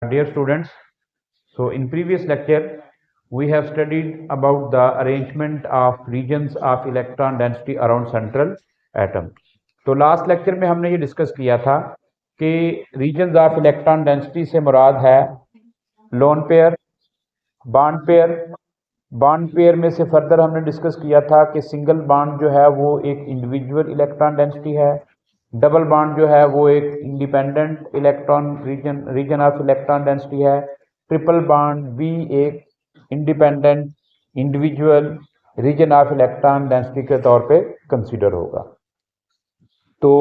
Dear students, so in previous lecture we have studied about the arrangement of regions of electron density around central atom. तो last lecture में हमने ये discuss किया था कि regions of electron density से मुराद है लोन पेयर, बॉन्ड पेयर में से फर्दर हमने डिस्कस किया था कि सिंगल बॉन्ड जो है वो एक इंडिविजुअल इलेक्ट्रॉन डेंसिटी है, डबल बॉन्ड जो है वो एक independent electron region of electron density है, ट्रिपल बॉन्ड भी एक independent individual region of electron density के तौर पे कंसीडर होगा। तो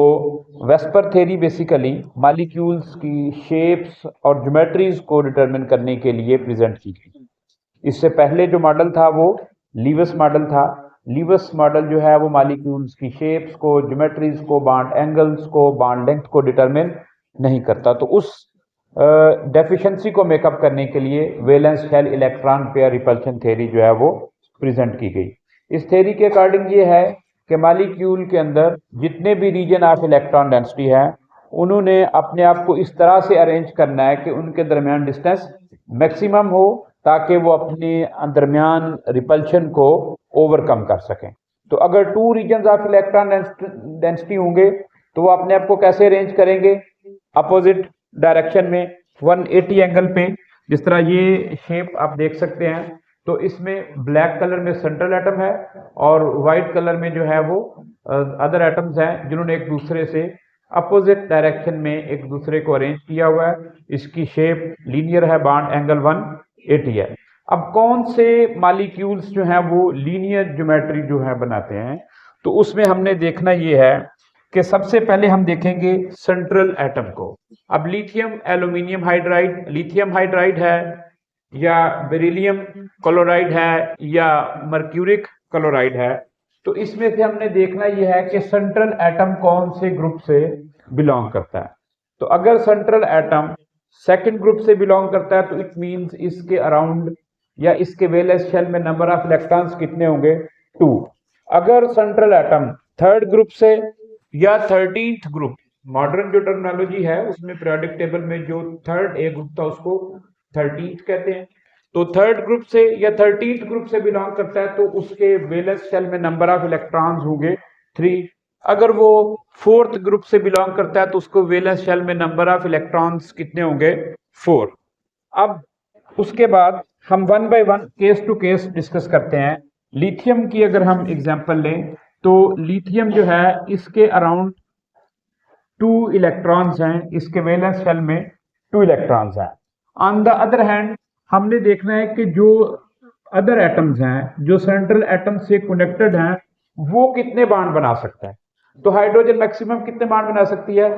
वेस्पर थ्योरी बेसिकली मॉलिक्यूल्स की शेप्स और ज्योमेट्रीज को डिटरमिन करने के लिए प्रेजेंट की गई। इससे पहले जो मॉडल था वो लीवस मॉडल था। लीवस मॉडल जो है वो मॉलिक्यूल्स की शेप्स को, ज्योमेट्रीज को, बॉन्ड एंगल्स को, बॉन्ड लेंथ को डिटरमिन नहीं करता। तो उस डेफिशिएंसी को मेकअप करने के लिए valence shell electron pair repulsion theory जो है वो प्रेजेंट की गई। इस थ्योरी के अकॉर्डिंग ये है कि मॉलिक्यूल के अंदर जितने भी रीजन ऑफ इलेक्ट्रॉन डेंसिटी है उन्होंने अपने आप को इस तरह से अरेंज करना है कि उनके दरमियान डिस्टेंस मैक्सिमम हो ताकि वो अपने दरमियान रिपल्शन को ओवरकम कर सकें। तो अगर two reasons of electron density होंगे तो वो अपने आप को कैसे अरेंज करेंगे? अपोजिट डायरेक्शन में 180 एंगल पे। जिस तरह ये शेप आप देख सकते हैं, तो इसमें ब्लैक कलर में सेंट्रल एटम है और वाइट कलर में जो है वो अदर एटम्स हैं जिन्होंने एक दूसरे से अपोजिट डायरेक्शन में एक दूसरे को अरेंज किया हुआ है। इसकी शेप लीनियर है, बॉन्ड एंगल 180 है। अब कौन से मॉलिक्यूल्स जो हैं वो लीनियर ज्योमेट्री जो है बनाते हैं, तो उसमें हमने देखना ये है कि सबसे पहले हम देखेंगे सेंट्रल एटम को। अब lithium aluminium hydride, lithium hydride है या बेरिलियम क्लोराइड है या मर्क्यूरिक क्लोराइड है, तो इसमें से हमने देखना यह है कि सेंट्रल एटम कौन से ग्रुप से बिलोंग करता है। तो अगर सेंट्रल एटम सेकंड ग्रुप से बिलोंग करता है तो इट मींस इसके अराउंड या इसके वैलेंस शेल में नंबर ऑफ इलेक्ट्रॉन्स कितने होंगे? 2। अगर सेंट्रल एटम थर्ड ग्रुप से या 13th ग्रुप, मॉडर्न जो टर्मिनोलॉजी है उसमें पीरियोडिक टेबल में जो थर्ड ए ग्रुप था उसको 13th कहते हैं। तो थर्ड ग्रुप से या 13th ग्रुप से बिलोंग करता है तो उसके वैलेंस शेल में नंबर ऑफ इलेक्ट्रॉन्स होंगे 3। अगर वो फोर्थ ग्रुप से बिलोंग करता है तो उसको वैलेंस शेल में नंबर ऑफ इलेक्ट्रॉन्स कितने होंगे? 4। अब उसके बाद हम one by one case to case discuss करते हैं। लिथियम की अगर हम एग्जांपल लें तो लिथियम जो है इसके अराउंड 2 इलेक्ट्रॉन्स हैं, इसके वैलेंस शेल में 2 इलेक्ट्रॉन्स हैं। ऑन द अदर हैंड हमने देखना है कि जो अदर एटम्स हैं जो सेंट्रल एटम से कनेक्टेड हैं वो कितने बॉन्ड बना सकता है। तो हाइड्रोजन मैक्सिमम कितने बॉन्ड बना सकती है?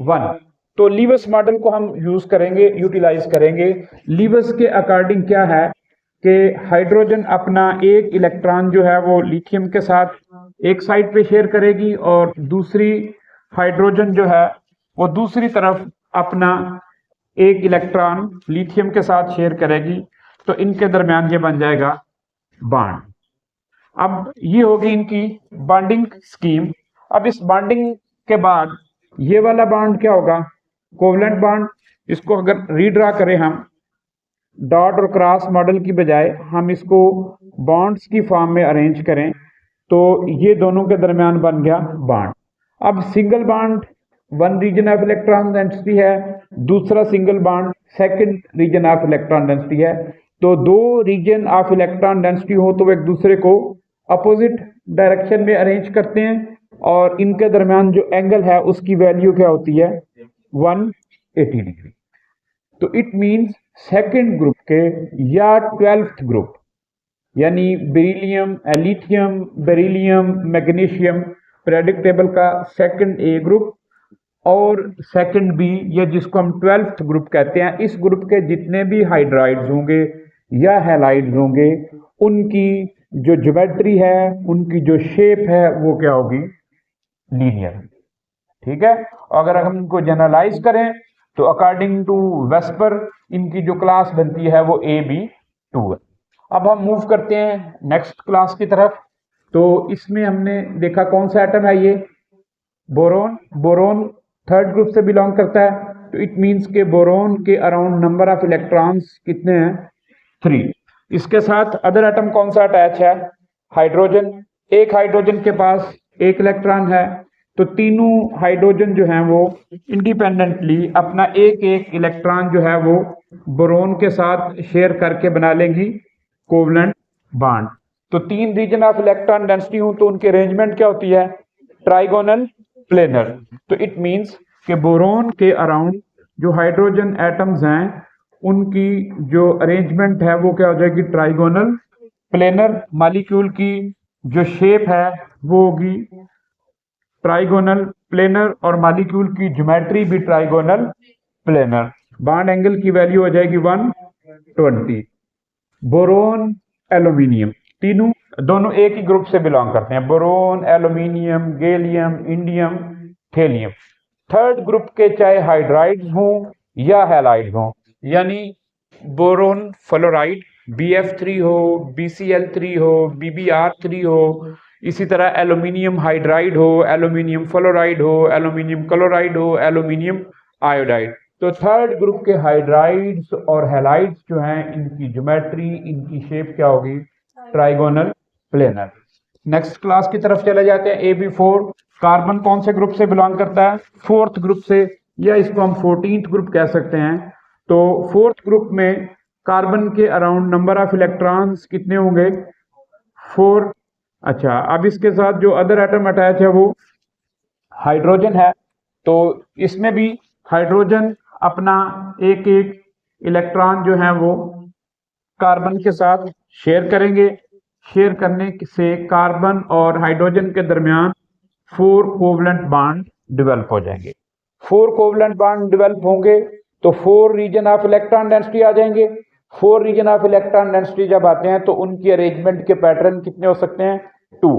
1। तो लीवस मॉडल को हम यूटिलाइज करेंगे। लीवस के अकॉर्डिंग क्या है कि हाइड्रोजन अपना एक इलेक्ट्रॉन जो है वो लिथियम के साथ एक साइड पे शेयर करेगी और दूसरी हाइड्रोजन जो है वो दूसरी तरफ अपना एक इलेक्ट्रॉन लिथियम के साथ शेयर करेगी। तो इनके दरमियान ये बन जाएगा बॉन्ड। अब ये होगी इनकी बॉन्डिंग स्कीम। अब इस बॉन्डिंग के बाद ये वाला बॉन्ड क्या होगा? Covalent bond. इसको अगर रीड्रा करें हम डॉट और क्रॉस मॉडल की बजाय हम इसको बॉन्ड्स की फॉर्म में अरेंज करें तो ये दोनों के दरमियान बन गया बॉन्ड। अब single bond one region of electron density है, दूसरा single bond second region of electron density है। तो दो रीजन ऑफ इलेक्ट्रॉन डेंसिटी हो तो एक दूसरे को अपोजिट डायरेक्शन में अरेंज करते हैं और इनके दरमियान जो एंगल है उसकी वैल्यू क्या होती है? 180 डिग्री। तो इट मींस सेकंड ग्रुप के या 12th ग्रुप यानी beryllium, lithium, beryllium, magnesium periodic table का सेकंड ए ग्रुप और सेकंड बी या जिसको हम 12th ग्रुप कहते हैं, इस ग्रुप के जितने भी हाइड्राइड्स होंगे या हैलाइड्स होंगे उनकी जो ज्योमेट्री है, उनकी जो शेप है वो क्या होगी? लीनियर। ठीक है। अगर हम इनको जनरलाइज करें तो अकॉर्डिंग टू वेस्पर इनकी जो क्लास बनती है वो AB2 है। अब हम मूव करते हैं नेक्स्ट क्लास की तरफ। तो इसमें हमने देखा कौन सा एटम है ये? बोरोन। बोरोन थर्ड ग्रुप से बिलोंग करता है। तो इट मीन्स के बोरोन के अराउंड नंबर ऑफ इलेक्ट्रॉन्स कितने हैं 3। इसके साथ अदर एटम कौन सा अटैच है हाइड्रोजन। एक हाइड्रोजन के पास एक इलेक्ट्रॉन है, तो तीनों हाइड्रोजन जो हैं वो इंडिपेंडेंटली अपना एक एक इलेक्ट्रॉन जो है वो बोरोन के साथ शेयर करके बना लेंगी कोवलेंट बॉन्ड। तो 3 रीजन ऑफ इलेक्ट्रॉन डेंसिटी हूं तो उनकी अरेंजमेंट क्या होती है ट्राइगोनल प्लेनर। तो इट मींस कि बोरोन के अराउंड जो हाइड्रोजन एटम्स हैं उनकी जो अरेंजमेंट है वो क्या हो जाएगी ट्राइगोनल प्लेनर। मॉलिक्यूल की जो शेप है वो होगी ट्राइगोनल प्लेनर और मॉलिक्यूल की ज्योमेट्री भी ट्राइगोनल प्लेनर। बॉन्ड एंगल की वैल्यू हो जाएगी 120। बोरोन एल्यूमिनियम दोनों एक ही ग्रुप से बिलोंग करते हैं, boron aluminium gallium indium thallium. Third group के चाहे हाइड्राइड्स हों या हैलाइड्स हों, यानी बोरोन फ्लोराइड BF3 हो BCl3 हो BBr3 हो, इसी तरह एल्यूमिनियम हाइड्राइड हो एल्यूमिनियम फ्लोराइड हो एल्यूमिनियम क्लोराइड हो एल्यूमिनियम आयोडाइड। तो थर्ड ग्रुप के हाइड्राइड्स और हैलाइड्स जो हैं इनकी ज्योमेट्री इनकी शेप क्या होगी ट्राइगोनल प्लेनर। नेक्स्ट क्लास की तरफ चले जाते हैं। AB4 कार्बन कौन से ग्रुप से बिलोंग करता है फोर्थ ग्रुप से, या इसको हम 14th ग्रुप कह सकते हैं। तो फोर्थ ग्रुप में कार्बन के अराउंड नंबर ऑफ इलेक्ट्रॉन्स कितने होंगे 4। अच्छा, अब इसके साथ जो अदर एटम अटैच है वो हाइड्रोजन है, तो इसमें भी हाइड्रोजन अपना एक एक इलेक्ट्रॉन जो है वो कार्बन के साथ शेयर करेंगे। शेयर करने से कार्बन और हाइड्रोजन के दरमियान 4 कोवलेंट बॉन्ड डेवलप हो जाएंगे। 4 कोवलेंट बॉन्ड डेवलप होंगे तो 4 रीजन ऑफ इलेक्ट्रॉन डेंसिटी आ जाएंगे। 4 रीजन ऑफ इलेक्ट्रॉन डेंसिटी जब आते हैं तो उनकी अरेंजमेंट के पैटर्न कितने हो सकते हैं 2,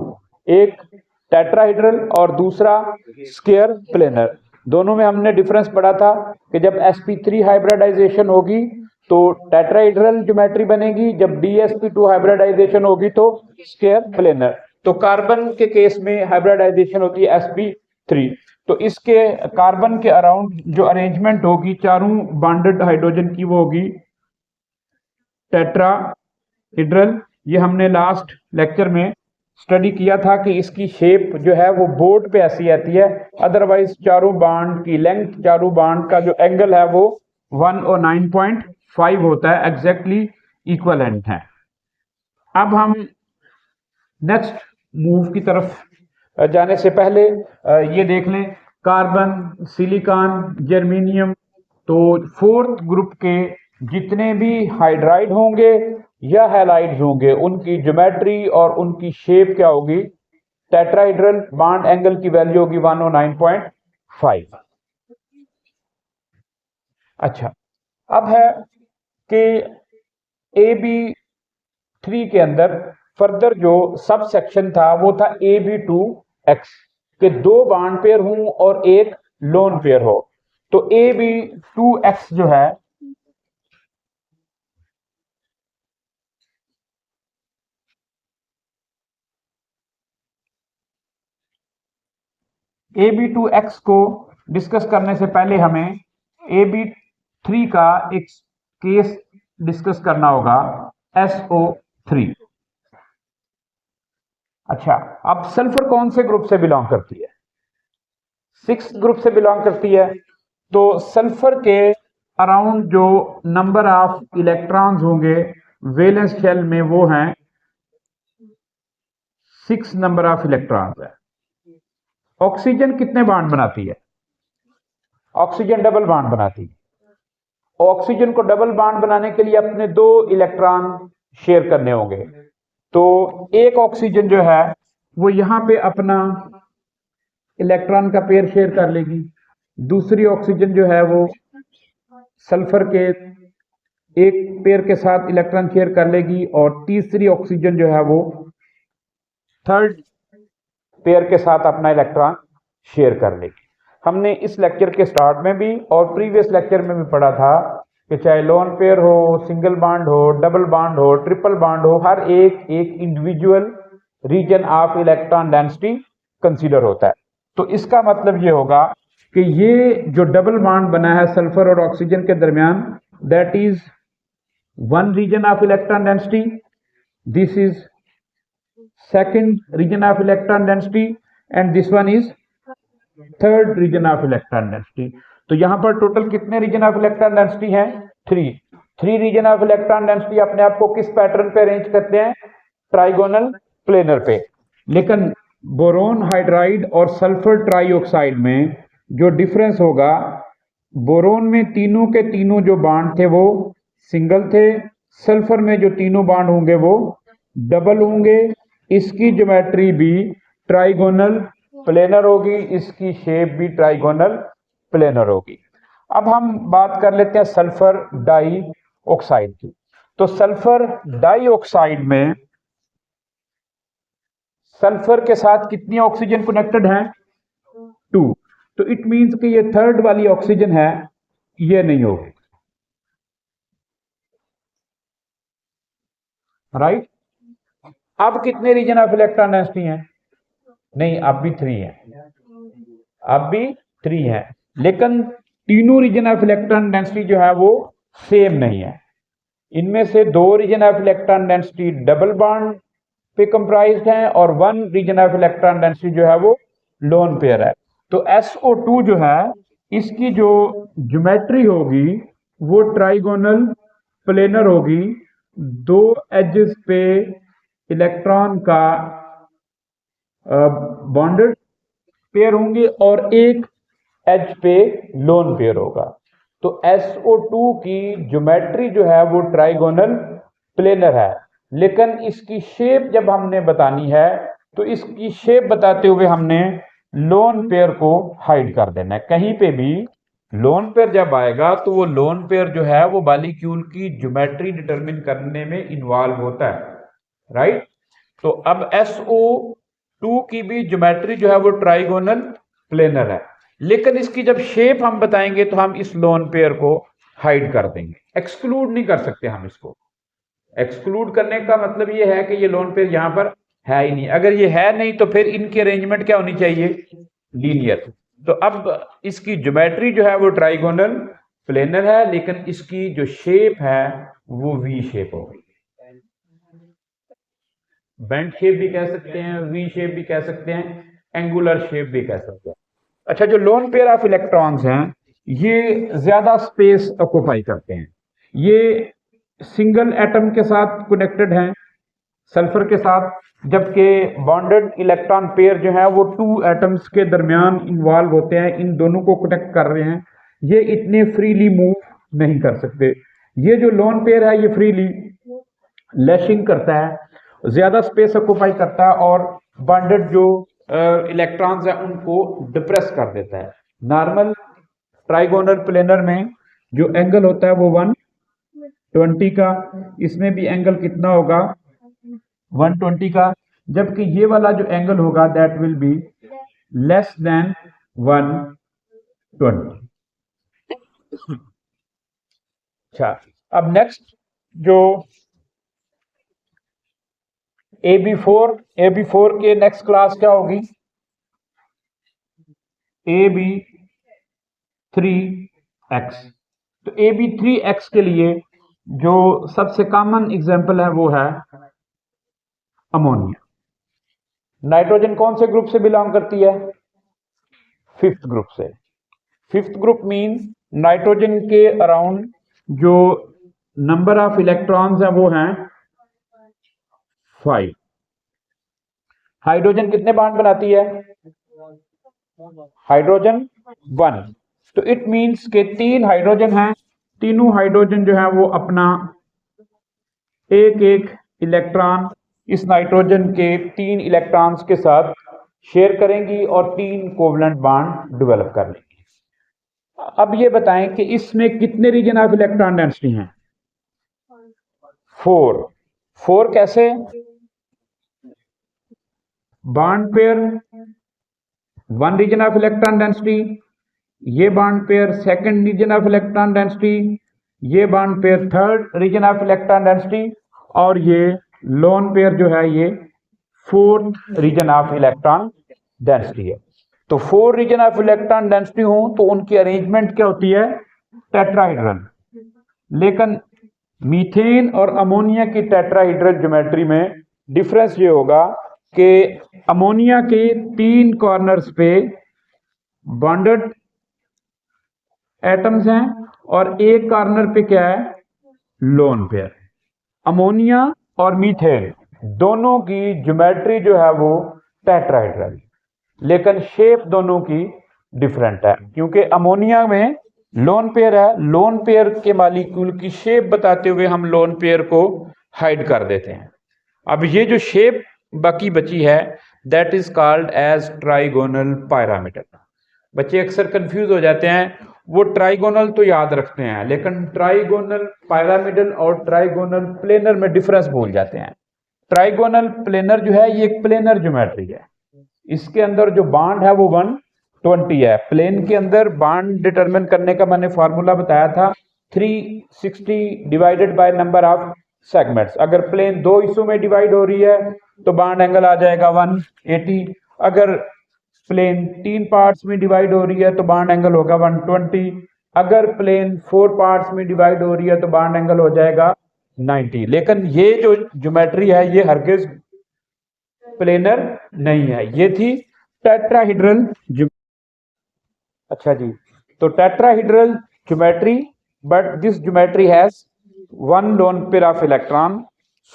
एक टेट्राहेड्रल और दूसरा स्क्वायर प्लेनर। दोनों में हमने डिफरेंस पढ़ा था कि जब sp3 हाइब्रिडाइजेशन होगी तो टेट्राहेड्रल ज्योमेट्री बनेगी, जब dsp2 हाइब्रिडाइजेशन होगी तो स्क्वायर प्लेनर। तो कार्बन के केस में हाइब्रिडाइजेशन होती है sp3, तो इसके कार्बन के अराउंड जो अरेंजमेंट होगी चारों बॉन्डेड हाइड्रोजन की वो होगी टेट्राहेड्रल। ये हमने लास्ट लेक्चर में स्टडी किया था कि इसकी शेप जो है वो बोर्ड पे ऐसी आती है, अदरवाइज चारों बॉन्ड की लेंथ चारों बॉन्ड का जो एंगल है वो 109.5 होता है, एग्जैक्टली इक्वलेंट है। अब हम नेक्स्ट मूव की तरफ जाने से पहले ये देख लें कार्बन सिलिकॉन जर्मेनियम। तो फोर्थ ग्रुप के जितने भी हाइड्राइड होंगे या हैलाइड्स होंगे उनकी ज्योमेट्री और उनकी शेप क्या होगी टेट्राहेड्रल। बॉन्ड एंगल की वैल्यू होगी 109.5। अच्छा, अब है कि AB3 के अंदर फर्दर जो सब सेक्शन था वो था AB2X के 2 बॉन्ड पेयर हों और एक लोन पेयर हो। तो AB2X जो है AB2X को डिस्कस करने से पहले हमें AB3 का एक केस डिस्कस करना होगा SO3। अच्छा, अब सल्फर कौन से ग्रुप से बिलोंग करती है 6th ग्रुप से बिलोंग करती है। तो सल्फर के अराउंड जो नंबर ऑफ इलेक्ट्रॉन्स होंगे वैलेंस शेल में वो हैं 6 नंबर ऑफ इलेक्ट्रॉन्स है। ऑक्सीजन कितने बॉन्ड बनाती है ऑक्सीजन डबल बॉन्ड बनाती है। ऑक्सीजन को डबल बॉन्ड बनाने के लिए अपने 2 इलेक्ट्रॉन शेयर करने होंगे। तो एक ऑक्सीजन जो है वो यहां पे अपना इलेक्ट्रॉन का पेयर शेयर कर लेगी, दूसरी ऑक्सीजन जो है वो सल्फर के एक पेयर के साथ इलेक्ट्रॉन शेयर कर लेगी और तीसरी ऑक्सीजन जो है वो थर्ड पेयर के साथ अपना इलेक्ट्रॉन शेयर कर लेगी। हमने इस लेक्चर के स्टार्ट में भी और प्रीवियस लेक्चर में भी पढ़ा था कि चाहे लोन पेयर हो सिंगल बॉन्ड हो डबल बॉन्ड हो ट्रिपल बॉन्ड हो, हर एक individual region of electron density consider होता है। तो इसका मतलब ये होगा कि ये जो डबल बॉन्ड बना है सल्फर और ऑक्सीजन के दरमियान, that is one region of electron density, this is second region of electron density and this one is third region of electron density. तो यहां पर टोटल कितने रीजन ऑफ इलेक्ट्रॉन डेंसिटी हैं? Three region of electron density अपने आप को किस pattern पे अरेंज करते हैं? ट्राइगोनल प्लेनर पे। लेकिन बोरोन हाइड्राइड और सल्फर ट्राइऑक्साइड में जो डिफरेंस होगा, बोरोन में तीनों के तीनों जो बॉन्ड थे वो सिंगल थे, सल्फर में जो तीनों बॉन्ड होंगे वो डबल होंगे। इसकी ज्योमेट्री भी ट्राइगोनल प्लेनर होगी, इसकी शेप भी ट्राइगोनल प्लेनर होगी। अब हम बात कर लेते हैं सल्फर डाइऑक्साइड की। तो सल्फर डाइऑक्साइड में सल्फर के साथ कितनी ऑक्सीजन कनेक्टेड है? 2। तो इट मींस कि ये थर्ड वाली ऑक्सीजन है, ये नहीं होगी, राइट। अब कितने रीजन ऑफ इलेक्ट्रॉन डेंसिटी हैं? नहीं, अब भी 3 है, अब भी 3 है, लेकिन तीनों रीजन ऑफ इलेक्ट्रॉन डेंसिटी जो है वो सेम नहीं है। इनमें से 2 region of electron density double bond पे कंप्राइज्ड हैं और 1 रीजन ऑफ इलेक्ट्रॉन डेंसिटी जो है वो लोन पेयर है। तो SO2 जो है इसकी जो ज्योमेट्री होगी वो ट्राइगोनल प्लेनर होगी। 2 एजेस पे इलेक्ट्रॉन का बॉन्डेड पेयर होंगे और एक एज पे लोन पेयर होगा। तो SO2 की ज्योमेट्री जो है वो ट्राइगोनल प्लेनर है, लेकिन इसकी शेप जब हमने बतानी है तो इसकी शेप बताते हुए हमने लोन पेयर को हाइड कर देना है। कहीं पे भी लोन पेयर जब आएगा तो वो लोन पेयर जो है वो मॉलिक्यूल की ज्योमेट्री डिटरमिन करने में इन्वॉल्व होता है, राइट। तो अब SO2 की भी ज्योमेट्री जो है वो ट्राइगोनल प्लेनर है, लेकिन इसकी जब शेप हम बताएंगे तो हम इस लोन पेयर को हाइड कर देंगे, एक्सक्लूड नहीं कर सकते हम इसको। एक्सक्लूड करने का मतलब ये है कि ये लोन पेयर यहां पर है ही नहीं। अगर ये है नहीं तो फिर इनकी अरेंजमेंट क्या होनी चाहिए? लीनियर। तो अब इसकी ज्योमेट्री जो है वो ट्राइगोनल प्लेनर है, लेकिन इसकी जो शेप है वो वी शेप होगी। बेंट शेप भी कह सकते हैं, वी शेप भी कह सकते हैं, एंगुलर शेप भी कह सकते हैं। अच्छा, जो लोन पेयर ऑफ इलेक्ट्रॉन्स हैं ये ज्यादा स्पेस ऑक्यूपाई करते हैं। ये सिंगल एटम के साथ कनेक्टेड हैं सल्फर के साथ, जबकि बॉन्डेड इलेक्ट्रॉन पेयर जो है वो 2 एटम्स के दरमियान इन्वॉल्व होते हैं, इन दोनों को कनेक्ट कर रहे हैं। ये इतने फ्रीली मूव नहीं कर सकते। ये जो लोन पेयर है ये फ्रीली लैशिंग करता है, ज्यादा स्पेस ऑक्यूपाई करता है और बॉन्डेड जो इलेक्ट्रॉन्स हैं उनको डिप्रेस कर देता है। नॉर्मल ट्राइगोनल प्लेनर में जो एंगल होता है वो 120 का, इसमें भी एंगल कितना होगा? 120 का, जबकि ये वाला जो एंगल होगा that will be less than 120। अच्छा, अब नेक्स्ट जो AB4 के नेक्स्ट क्लास क्या होगी? AB3X। तो AB3X के लिए जो सबसे कॉमन एग्जांपल है वो है अमोनिया। नाइट्रोजन कौन से ग्रुप से बिलोंग करती है? 5th ग्रुप से। 5th ग्रुप मीन नाइट्रोजन के अराउंड जो नंबर ऑफ इलेक्ट्रॉन्स हैं वो हैं 5। हाइड्रोजन कितने बॉन्ड बनाती है? हाइड्रोजन 1। तो इट मींस के 3 हाइड्रोजन हैं, तीनों हाइड्रोजन जो है वो अपना एक एक इलेक्ट्रॉन इस नाइट्रोजन के 3 इलेक्ट्रॉन्स के साथ शेयर करेंगी और 3 कोवलेंट बॉन्ड डेवलप कर लेंगी। अब ये बताएं कि इसमें कितने रीजन ऑफ इलेक्ट्रॉन डेंसिटी हैं? 4 कैसे? Bond pair 1 region of electron density, ये bond pair 2nd region of electron density, ये bond pair 3rd region of electron density, और ये लोन पेयर जो है ये 4th reason of electron density है। तो 4 रीजन ऑफ इलेक्ट्रॉन डेंसिटी हो तो उनकी अरेंजमेंट क्या होती है, टेट्राहेड्रल। लेकिन मीथेन और अमोनिया की टेट्राहेड्रल ज्योमेट्री में डिफरेंस ये होगा कि अमोनिया के 3 कॉर्नर्स पे बॉन्डेड एटम्स हैं और एक कॉर्नर पे क्या है, लोन पेयर। अमोनिया और मीथेन दोनों की ज्योमेट्री जो है वो टेट्राहेड्रल, लेकिन शेप दोनों की डिफरेंट है, क्योंकि अमोनिया में लोन पेयर है, लोन पेयर के मॉलिक्यूल की शेप बताते हुए हम लोन पेयर को हाइड कर देते हैं। अब ये जो शेप बाकी बची है that is called as trigonal pyramidal. बच्चे अक्सर कंफ्यूज हो जाते हैं, वो ट्राइगोनल तो याद रखते हैं लेकिन ट्राइगोनल पिरामिडल और ट्राइगोनल प्लेनर में डिफरेंस भूल जाते हैं। ट्राइगोनल प्लेनर जो है ये एक प्लेनर ज्योमेट्री है, इसके अंदर जो बांड है वो 120 है। प्लेन के अंदर बांड डिटरमिन करने का मैंने फार्मूला बताया था 360 divided by number of segments. अगर प्लेन 2 हिस्सों में डिवाइड हो रही है तो बांड एंगल आ जाएगा 180। अगर प्लेन 3 पार्ट्स में डिवाइड हो रही है तो बांड एंगल होगा 120। अगर प्लेन 4 पार्ट्स में डिवाइड हो रही है तो बांड एंगल हो जाएगा 90। लेकिन ये जो ज्योमेट्री है ये हरगिज प्लेनर नहीं है, ये थी टेट्राहेड्रल। अच्छा जी, तो tetrahedral geometry, but this geometry has 1 loan pair of electron,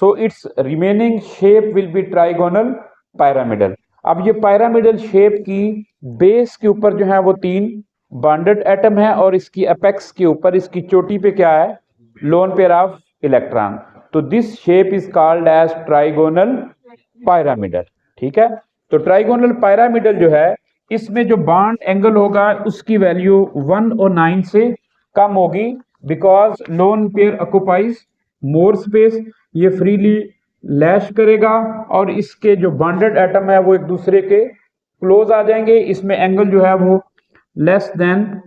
so it's remaining shape will be trigonal pyramidal. अब ये पिरामिडल शेप की बेस के ऊपर जो है वो 3 बॉन्डेड एटम है और इसकी अपेक्स के ऊपर, इसकी चोटी पे क्या है, लोन पेयर ऑफ इलेक्ट्रॉन। तो this shape is called as trigonal pyramidal. ठीक है, तो ट्राइगोनल पिरामिडल जो है इसमें जो बॉन्ड एंगल होगा उसकी वैल्यू 109 से कम होगी, because lone pair occupies more space, ये फ्रीली लैश करेगा और इसके जो बॉन्डेड एटम है वो एक दूसरे के क्लोज आ जाएंगे। इसमें एंगल जो है वो लेस देन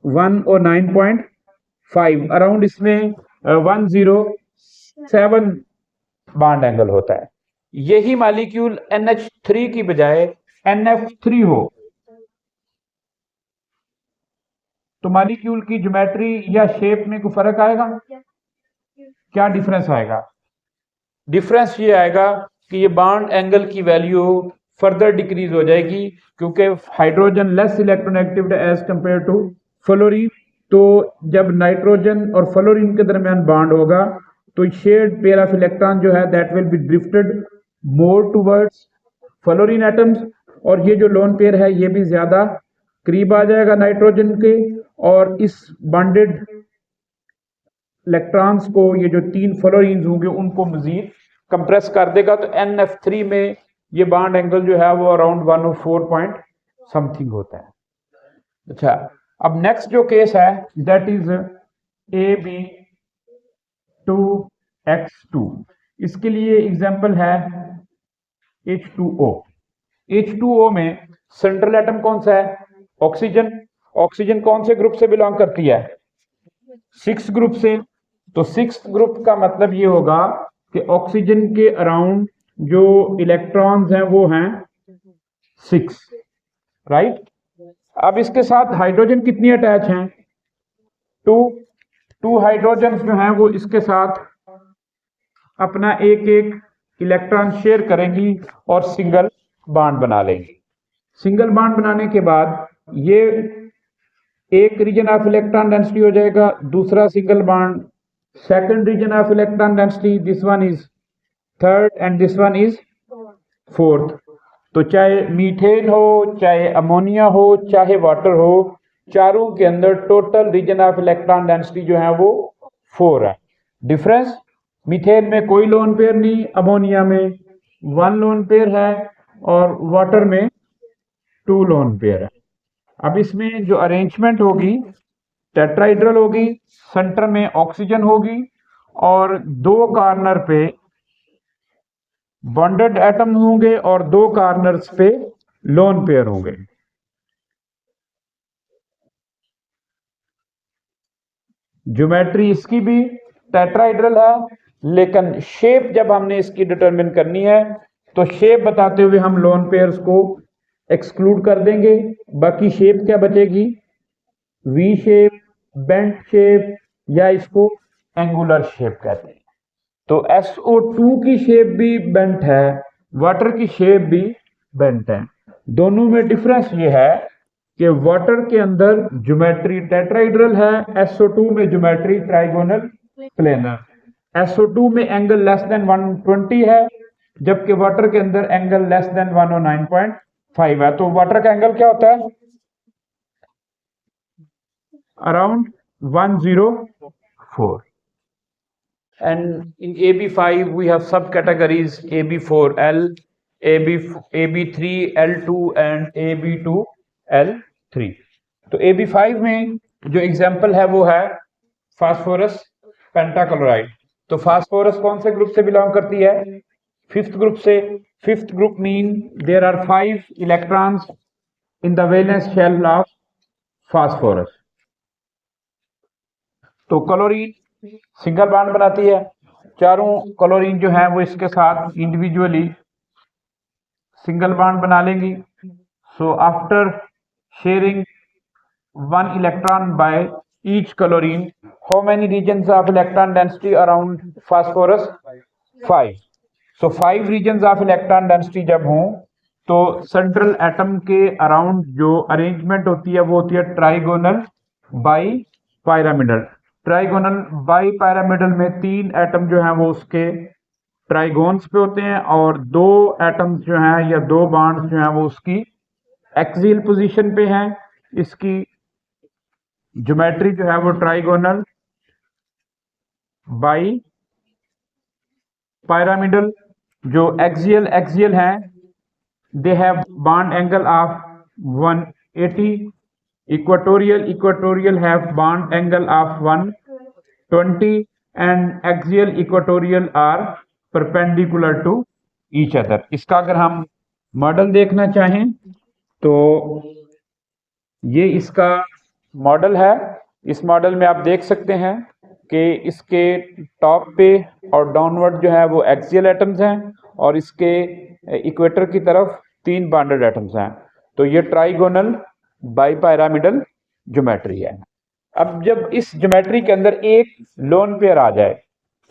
109.5 अराउंड, इसमें 107 बॉन्ड एंगल होता है। यही मॉलिक्यूल NH3 की बजाय NF3 हो तो मॉलिक्यूल की ज्योमेट्री या शेप में कोई फर्क आएगा? क्या डिफरेंस आएगा? डिफरेंस ये आएगा कि ये बॉन्ड एंगल की वैल्यू फर्दर डिक्रीज हो जाएगी, क्योंकि hydrogen less electronegative as compare to fluorine. तो जब नाइट्रोजन और फ्लोरीन के दरमियान बॉन्ड होगा तो शेयर्ड पेयर ऑफ इलेक्ट्रॉन जो है that will B drifted more towards fluorine atoms, और ये जो लोन पेयर है ये भी ज्यादा करीब आ जाएगा नाइट्रोजन के, और इस बॉन्डेड इलेक्ट्रॉन्स को ये जो 3 फ्लोरीन्स होंगे उनको मजीद कंप्रेस कर देगा। तो NF3 में ये बॉन्ड एंगल जो है वो अराउंड 104 पॉइंट समथिंग होता है। अच्छा, अब नेक्स्ट जो केस है दैट इज AB2X2। इसके लिए एग्जांपल है H2O। H2O में सेंट्रल एटम कौन सा है? ऑक्सीजन। ऑक्सीजन कौन से ग्रुप से बिलोंग करती है? 6 ग्रुप से। तो 6 ग्रुप का मतलब ये होगा कि ऑक्सीजन के अराउंड जो इलेक्ट्रॉन्स हैं वो हैं 6, राइट। अब इसके साथ हाइड्रोजन कितनी अटैच हैं? 2 हाइड्रोजन जो हैं वो इसके साथ अपना एक एक इलेक्ट्रॉन शेयर करेंगी और सिंगल बॉन्ड बना लेंगी। सिंगल बॉन्ड बनाने के बाद ये एक रीजन ऑफ इलेक्ट्रॉन डेंसिटी हो जाएगा, दूसरा single bond second region of electron density, this one is third and this one is fourth. तो चाहे मीथेन हो, चाहे अमोनिया हो, चाहे वाटर हो, चारों के अंदर total region of electron density जो है वो 4 है। डिफरेंस, मीथेन में कोई लोन पेयर नहीं, अमोनिया में 1 लोन पेयर है और वाटर में 2 लोन पेयर है। अब इसमें जो अरेंजमेंट होगी टेट्राहेड्रल होगी, सेंटर में ऑक्सीजन होगी और 2 कॉर्नर पे बॉन्डेड एटम होंगे और 2 कॉर्नर्स पे लोन पेयर होंगे। ज्योमेट्री इसकी भी टेट्राहेड्रल है, लेकिन शेप जब हमने इसकी डिटरमिन करनी है तो शेप बताते हुए हम लोन पेयर्स को एक्सक्लूड कर देंगे, बाकी शेप क्या बचेगी, वी शेप, बेंट शेप, या इसको एंगुलर शेप कहते हैं। तो SO2 की शेप भी बेंट है, वाटर की शेप भी बेंट है। दोनों में डिफरेंस ये है कि वाटर के अंदर ज्योमेट्री टेट्राहेड्रल है, SO2 में ज्योमेट्री ट्राइगोनल प्लेनर। SO2 में एंगल लेस देन 120 है, जबकि वाटर के अंदर एंगल लेस देन 109.5 है। तो वाटर का एंगल क्या होता है, around 104। And in AB5 we have subcategories AB4L, AB3 L2 and AB2 L3। तो AB5 में जो एग्जाम्पल है वो है फास्फोरस पेंटाक्लोराइड। तो फास्फोरस कौन से ग्रुप से बिलोंग करती है, फिफ्थ ग्रुप से। Fifth group mean there are 5 electrons in the valence shell of phosphorus. तो क्लोरीन सिंगल बॉन्ड बनाती है, चारों क्लोरीन जो है वो इसके साथ इंडिविजुअली सिंगल बॉन्ड बना लेंगी। So after sharing 1 electron by each chlorine, how many regions of electron density around phosphorus, 5। So 5 regions of electron density जब हों तो सेंट्रल एटम के अराउंड जो अरेंजमेंट होती है वो होती है trigonal bipyramidal. Trigonal bipyramidal में 3 एटम जो हैं वो उसके ट्राइगोन्स पे होते हैं और 2 एटम्स जो हैं या 2 बॉन्ड्स जो हैं वो उसकी एक्सियल पोजीशन पे हैं। इसकी ज्योमेट्री जो है वो ट्राइगोनल बाई पैरामिडल। जो एक्सियल हैं they have bond angle of 180, equatorial have bond angle of 120 and equatorial are perpendicular to each other। इसका अगर हम मॉडल देखना चाहें तो ये इसका मॉडल है। इस मॉडल में आप देख सकते हैं कि इसके टॉप पे और डाउनवर्ड जो है वो एक्सियल एटम्स हैं और इसके इक्वेटर की तरफ 3 बॉन्डेड एटम्स हैं। तो ये ट्राइगोनल बाई पैरामिडल ज्योमेट्री है। अब जब इस ज्योमेट्री के अंदर एक लोन पेयर आ जाए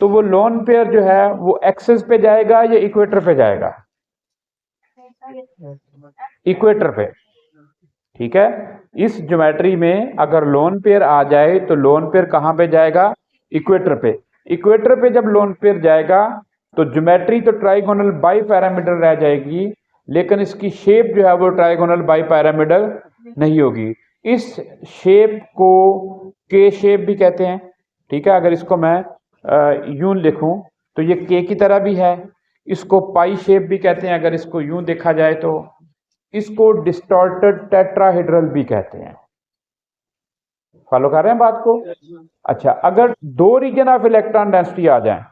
तो वो लोन पेयर जो है वो एक्सिस पे जाएगा या इक्वेटर पे जाएगा, इक्वेटर पे। ठीक है, इस ज्योमेट्री में अगर लोन पेयर आ जाए तो लोन पेयर कहां पे जाएगा, इक्वेटर पे। इक्वेटर पे जब लोन पेयर जाएगा तो ज्योमेट्री तो ट्राइगोनल बाई पैरामिडल रह जाएगी, लेकिन इसकी शेप जो है वो ट्राइगोनल बाई पैरामिडल नहीं होगी। इस शेप को के शेप भी कहते हैं। ठीक है, अगर इसको मैं यूं लिखूं तो ये के की तरह भी है। इसको पाई शेप भी कहते हैं अगर इसको यूं देखा जाए तो। इसको डिस्टॉर्टेड टेट्राहेड्रल भी कहते हैं। फॉलो कर रहे हैं बात को? अच्छा, अगर 2 रीजन ऑफ इलेक्ट्रॉन डेंसिटी आ जाए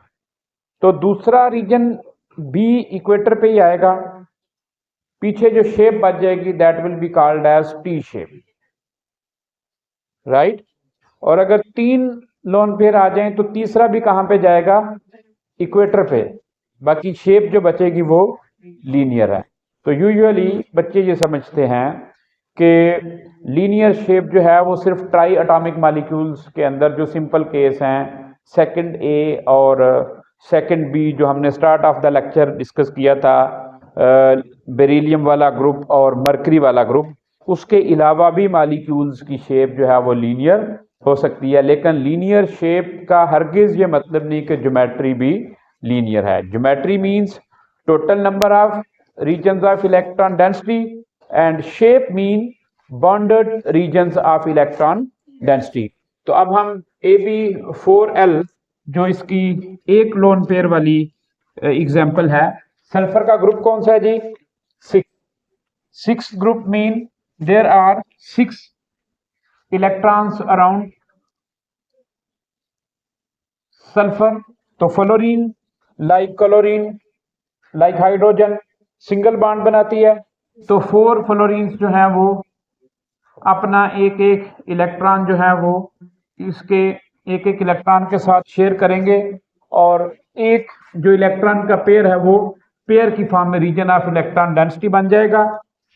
तो दूसरा रीजन बी इक्वेटर पे ही आएगा, पीछे जो शेप बच जाएगी that will be called as T shape, right. और अगर 3 लोन पेयर आ जाएं तो तीसरा भी कहां पे जाएगा, इक्वेटर पे। बाकी शेप जो बचेगी वो लीनियर है। तो यूजुअली बच्चे ये समझते हैं कि लीनियर शेप जो है वो सिर्फ ट्राई एटॉमिक मॉलिक्यूल्स के अंदर जो सिंपल केस हैं, सेकंड ए और सेकंड बी जो हमने start of the lecture discuss किया था, बेरिलियम वाला ग्रुप और मरकरी वाला ग्रुप, उसके अलावा भी मॉलिक्यूल्स की शेप जो है वो लीनियर हो सकती है। लेकिन लीनियर शेप का हरगिज ये मतलब नहीं कि ज्योमेट्री भी लीनियर है। Geometry means total number of regions of electron density and shape mean bonded regions of electron density. तो अब हम AB4L जो इसकी एक लोन पेयर वाली एग्जाम्पल है, सल्फर का ग्रुप कौन सा है जी, 6 group mean there are 6 electrons around sulphur. तो fluorine like chlorine like hydrogen single bond बनाती है। तो 4 फ्लोरीन्स जो हैं वो अपना एक एक इलेक्ट्रॉन जो है वो इसके एक एक इलेक्ट्रॉन के साथ शेयर करेंगे और एक जो इलेक्ट्रॉन का पेयर है वो पेयर की फॉर्म में रीजन ऑफ इलेक्ट्रॉन डेंसिटी बन जाएगा।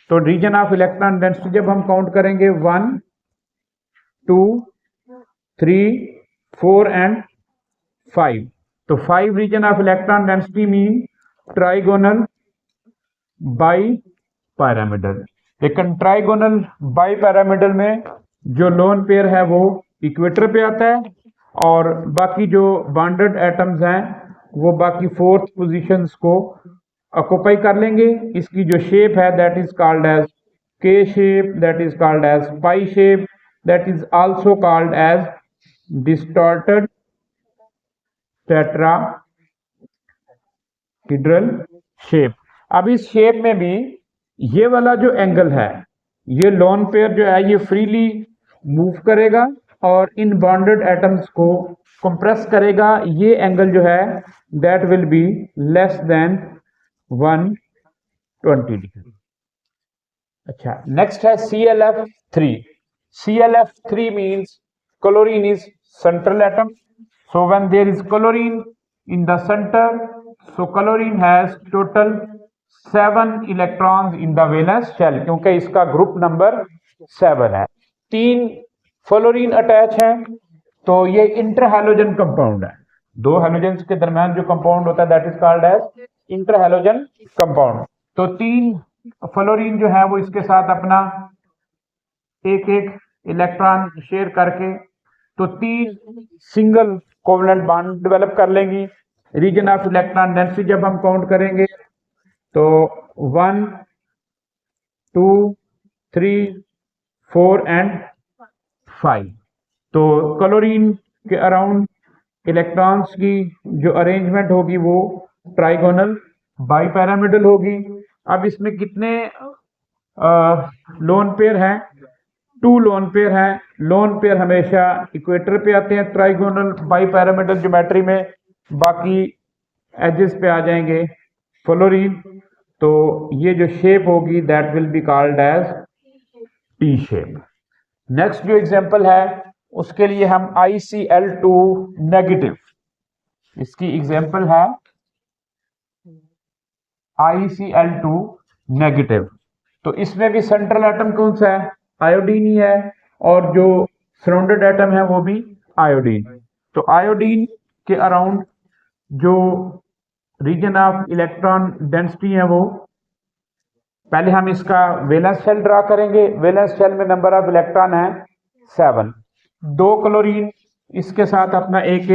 तो रीजन ऑफ इलेक्ट्रॉन डेंसिटी जब हम काउंट करेंगे 1 2 3 4 एंड 5, तो 5 region of electron density mean trigonal bipyramidal. लेकिन ट्राइगोनल बाई पैरामिडल में जो लोन पेयर है वो इक्वेटर पे आता है और बाकी जो बॉन्डेड एटम्स हैं वो बाकी फोर्थ पोजीशंस को ऑक्यूपाई कर लेंगे। इसकी जो शेप है that is called as K shape, that is called as pi shape, that is also called as distorted tetrahedral shape. अब इस शेप में भी ये वाला जो एंगल है, ये लोन पेयर जो है ये फ्रीली मूव करेगा और इन बॉन्डेड एटम्स को कंप्रेस करेगा। ये एंगल जो है that will be less than 120 degree. अच्छा, नेक्स्ट है ClF3। ClF3 means chlorine is central atom. So when there is chlorine in the center, so chlorine has total 7 electrons in the valence shell, क्योंकि इसका group number 7 है। 3 fluorine attach है, तो ये interhalogen compound है। 2 halogens के दरमियान जो कंपाउंड होता है that is called as interhalogen compound. तो 3 फ्लोरीन जो है वो इसके साथ अपना एक इलेक्ट्रॉन शेयर करके तो 3 सिंगल कोवलेंट बॉन्ड डेवलप कर लेंगी। रीजन ऑफ इलेक्ट्रॉन डेंसिटी जब हम काउंट करेंगे तो 1 2 3 4 एंड 5। तो क्लोरीन के अराउंड इलेक्ट्रॉन्स की जो अरेंजमेंट होगी वो ट्राइगोनल बाई पैरामिडल होगी। अब इसमें कितने लोन पेयर हैं? 2 लोन पेयर हैं। लोन पेयर हमेशा इक्वेटर पे आते हैं ट्राइगोनल बाई पैरामिडल ज्योमेट्री में, बाकी एजेस पे आ जाएंगे फ्लोरीन। तो ये जो शेप होगी that will be called as T shape. Next जो एग्जांपल है उसके लिए हम ICl2 नेगेटिव, इसकी एग्जांपल है ICl2 नेगेटिव। तो इसमें भी सेंट्रल एटम कौन सा है? आयोडीन ही है, और जो सराउंडेड एटम है वो भी आयोडीन। तो आयोडीन के अराउंड जो रीजन ऑफ इलेक्ट्रॉन डेंसिटी है वो पहले हम इसका वैलेंस शेल ड्रा करेंगे। वैलेंस शेल में नंबर ऑफ इलेक्ट्रॉन है 7। 2 क्लोरीन इसके साथ अपना एक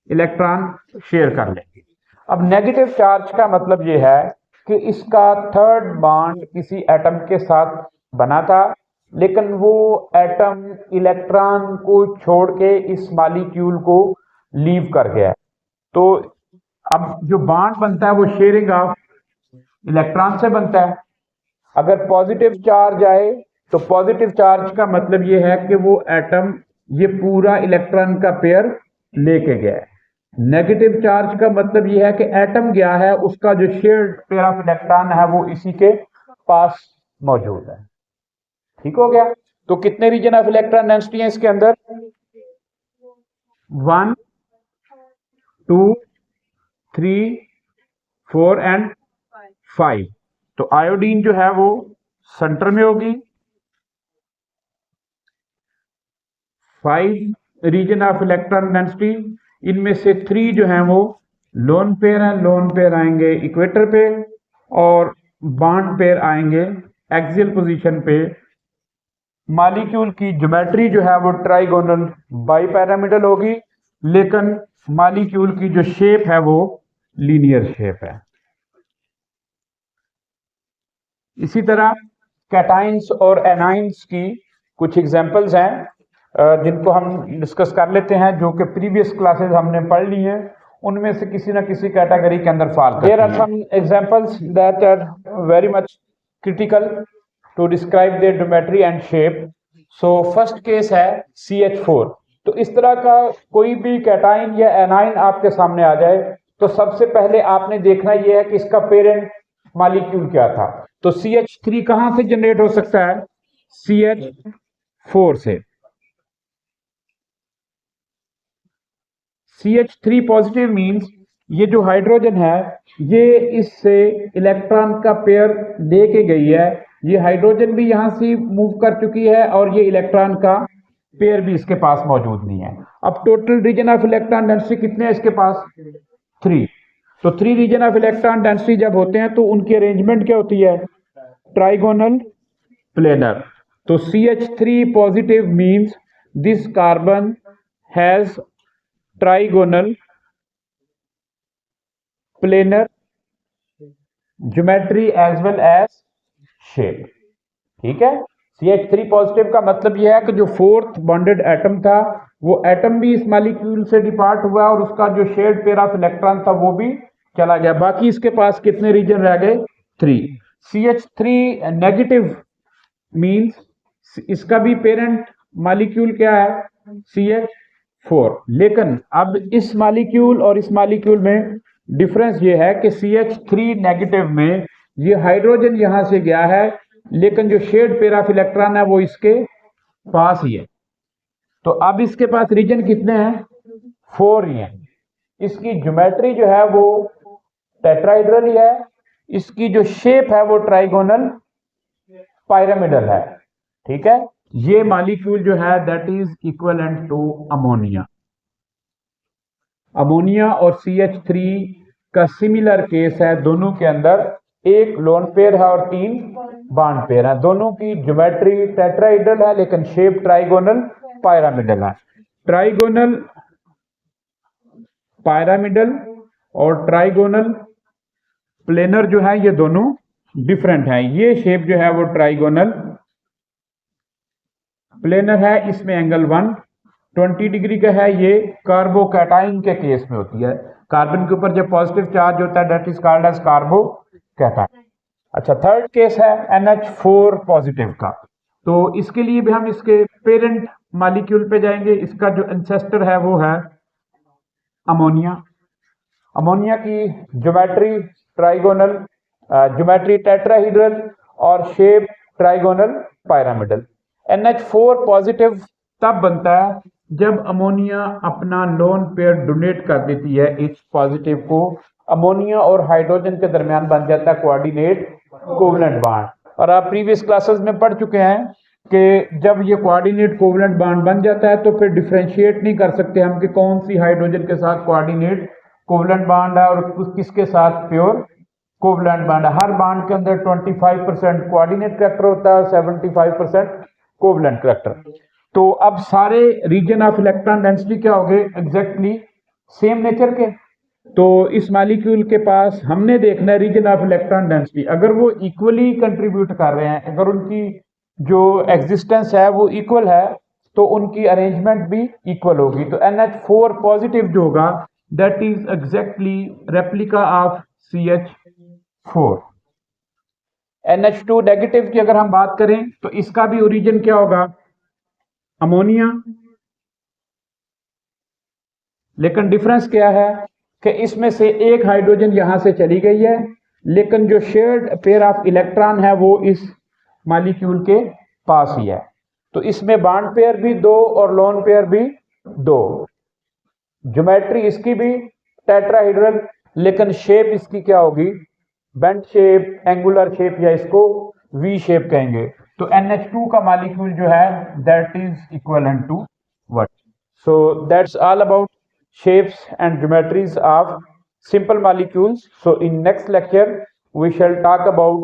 इलेक्ट्रॉन शेयर कर लेंगे। अब नेगेटिव चार्ज का मतलब ये है कि इसका थर्ड बॉन्ड किसी एटम के साथ बना था, लेकिन वो एटम इलेक्ट्रॉन को छोड़ के इस मॉलिक्यूल को लीव कर गया। तो अब जो बॉन्ड बनता है वो शेयरिंग ऑफ इलेक्ट्रॉन से बनता है। अगर पॉजिटिव चार्ज आए तो पॉजिटिव चार्ज का मतलब ये है कि वो एटम ये पूरा इलेक्ट्रॉन का पेयर लेके गया है। नेगेटिव चार्ज का मतलब ये है कि एटम गया है, उसका जो शेयर्ड पेयर ऑफ इलेक्ट्रॉन है वो इसी के पास मौजूद है। ठीक हो गया? तो कितने रीजन ऑफ इलेक्ट्रॉन डेंसिटी है इसके अंदर? 1 2 3 4 एंड 5। तो आयोडीन जो है वो सेंटर में होगी। 5 रीजन ऑफ इलेक्ट्रॉन डेंसिटी, इनमें से 3 जो हैं वो लोन पेयर हैं। लोन पेयर आएंगे इक्वेटर पे और बॉन्ड पेयर आएंगे एक्सियल पोजीशन पे। मॉलिक्यूल की ज्योमेट्री जो है वो ट्राइगोनल बाई पैरामिडल होगी, लेकिन मॉलिक्यूल की जो शेप है वो लीनियर शेप है। इसी तरह कैटाइंस और एनाइंस की कुछ एग्जांपल्स हैं जिनको हम डिस्कस कर लेते हैं, जो कि प्रीवियस क्लासेस हमने पढ़ ली हैं, उनमें से किसी ना किसी कैटेगरी के अंदर फॉल करती हैं। There are some examples that are very much critical to describe their geometry and shape. So first case है CH4। तो इस तरह का कोई भी कैटाइन या एनाइन आपके सामने आ जाए तो सबसे पहले आपने देखना यह है कि इसका पेरेंट मॉलिक्यूल क्या था। तो CH3 कहां से जनरेट हो सकता है? CH4 से। CH3 पॉजिटिव मीन्स ये जो हाइड्रोजन है ये इससे इलेक्ट्रॉन का पेयर लेके गई है, ये हाइड्रोजन भी यहाँ से मूव कर चुकी है और ये इलेक्ट्रॉन का पेयर भी इसके पास मौजूद नहीं है। अब total region of electron density कितने हैं इसके पास? 3। तो 3 रीजन ऑफ इलेक्ट्रॉन डेंसिटी जब होते हैं तो उनकी अरेंजमेंट क्या होती है? Trigonal planar. तो CH3 positive means this carbon has trigonal planar geometry as well as shape. ठीक है, CH3 पॉजिटिव का मतलब यह है कि जो फोर्थ बॉन्डेड एटम था वो एटम भी इस मॉलिक्यूल से डिपार्ट हुआ और उसका जो शेयर्ड पेयर ऑफ इलेक्ट्रॉन था वो भी चला गया। बाकी इसके पास कितने रीजन रह गए? 3। CH3 नेगेटिव मींस इसका भी पेरेंट मॉलिक्यूल क्या है? CH4। लेकिन अब इस मॉलिक्यूल और इस मॉलिक्यूल में डिफरेंस ये है कि CH3 नेगेटिव में ये हाइड्रोजन यहां से गया है लेकिन जो शेयर्ड पेयर ऑफ इलेक्ट्रॉन है वो इसके पास ही है। तो अब इसके पास रीजन कितने हैं? 4 ही हैं। इसकी ज्योमेट्री जो है वो टेट्राहेड्रल ही है, इसकी जो शेप है वो ट्राइगोनल पिरामिडल है। ठीक है, ये मॉलिक्यूल जो है that is equivalent to ammonia. Ammonia और CH3 का सिमिलर केस है, दोनों के अंदर एक लोन पेयर है और 3 बॉन्ड पेयर है। दोनों की ज्योमेट्री टेट्राहेड्रल है लेकिन शेप ट्राइगोनल पिरामिडल है। ट्राइगोनल पिरामिडल और ट्राइगोनल प्लेनर जो है ये दोनों डिफरेंट है। ये शेप जो है वो ट्राइगोनल प्लेनर है, इसमें एंगल 120 डिग्री का है। ये कार्बोकैटाइन के केस में होती है, कार्बन के ऊपर जब पॉजिटिव चार्ज होता है that is called as carbocation. अच्छा, थर्ड केस है NH4 पॉजिटिव का। तो इसके लिए भी हम इसके पेरेंट मॉलिक्यूल पे जाएंगे। इसका जो एंसेस्टर है वो है अमोनिया। अमोनिया की ज्योमेट्री ट्राइगोनल, ज्योमेट्री टेट्राहेड्रल और shape trigonal pyramidal. NH4 positive तब बनता है जब अमोनिया अपना लोन पेयर डोनेट कर देती है इस पॉजिटिव को। अमोनिया और हाइड्रोजन के दरमियान बन जाता है कोऑर्डिनेट कोवलेंट बॉन्ड। और आप प्रीवियस क्लासेस में पढ़ चुके हैं कि जब ये कोऑर्डिनेट कोवलेंट बॉन्ड बन जाता है तो फिर डिफरेंशिएट नहीं कर सकते हम कि कौन सी हाइड्रोजन के साथ कोऑर्डिनेट कोवलेंट बॉन्ड है और किसके साथ प्योर कोवलेंट बॉन्ड है। हर बॉन्ड के अंदर 25% कोऑर्डिनेट करैक्टर होता है और 75% कोवलेंट करैक्टर। तो अब सारे रीजन ऑफ इलेक्ट्रॉन डेंसिटी क्या हो गए? एग्जैक्टली सेम नेचर के। तो इस मॉलिक्यूल के पास हमने देखना है रीजन ऑफ इलेक्ट्रॉन डेंसिटी, अगर वो इक्वली कंट्रीब्यूट कर रहे हैं, अगर उनकी जो एग्जिस्टेंस है वो इक्वल है तो उनकी अरेंजमेंट भी इक्वल होगी। तो NH4 पॉजिटिव जो होगा that is exactly replica of CH4। NH2 negative की अगर हम बात करें तो इसका भी ओरिजिन क्या होगा? अमोनिया। लेकिन डिफरेंस क्या है कि इसमें से एक हाइड्रोजन यहां से चली गई है लेकिन जो शेयर्ड पेयर ऑफ इलेक्ट्रॉन है वो इस मॉलिक्यूल के पास ही है। तो इसमें बॉन्ड पेयर भी 2 और लोन पेयर भी 2। ज्योमेट्री इसकी भी टेट्राहेड्रल लेकिन शेप इसकी क्या होगी? बेंट शेप, एंगुलर शेप या इसको V शेप कहेंगे। तो NH2 का मॉलिक्यूल जो है that is equivalent to what? So that's all about shapes and geometries of simple molecules. So in next lecture we shall talk about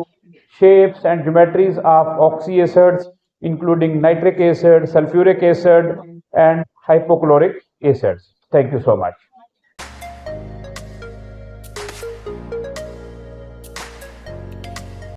shapes and geometries of oxyacids including nitric acid, sulfuric acid and hypochlorite acids. Thank you so much.